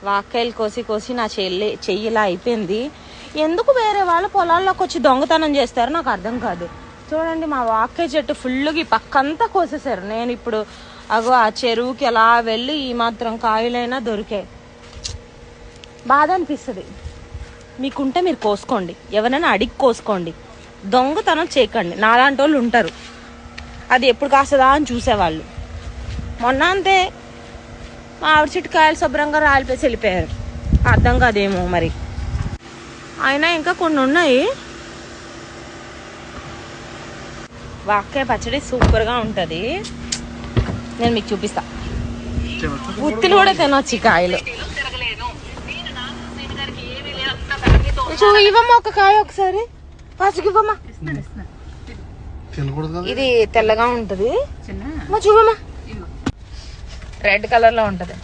వాక్కాయలు కోసి నా చెయ్యిలా అయిపోయింది. ఎందుకు వేరే వాళ్ళ పొలాల్లోకి వచ్చి దొంగతనం చేస్తారు నాకు అర్థం కాదు. చూడండి మా వాక్కాయ చెట్టు ఫుల్గా పక్కంతా కోసేసారు. నేను ఇప్పుడు అగో ఆ చెరువుకి అలా వెళ్ళి ఈ మాత్రం కాయలైనా దొరికాయి. బాధ అనిపిస్తుంది. మీకుంటే మీరు కోసుకోండి, ఎవరైనా అడిగి కోసుకోండి, దొంగతనం చేయకండి. నాలాంటి వాళ్ళు ఉంటారు, అది ఎప్పుడు కాస్తుందా అని చూసేవాళ్ళు. మొన్న అంతే మా ఆవిడ చెట్టు కాయలు శుభ్రంగా రాలిపేసి వెళ్ళిపోయారు. అర్థం కాదేమో మరి. అయినా ఇంకా కొన్ని ఉన్నాయి. వాక్కాయ పచ్చడి సూపర్గా ఉంటుంది. నేను మీకు చూపిస్తా. ఉత్తులు కూడా తినొచ్చు కాయలు. ఇవ్వమ్మా ఒక కాయ ఒకసారి, పసుపు ఇవ్వమ్మా. ఇది తెల్లగా ఉంటది, చూవమ్మా రెడ్ కలర్ లో ఉంటది.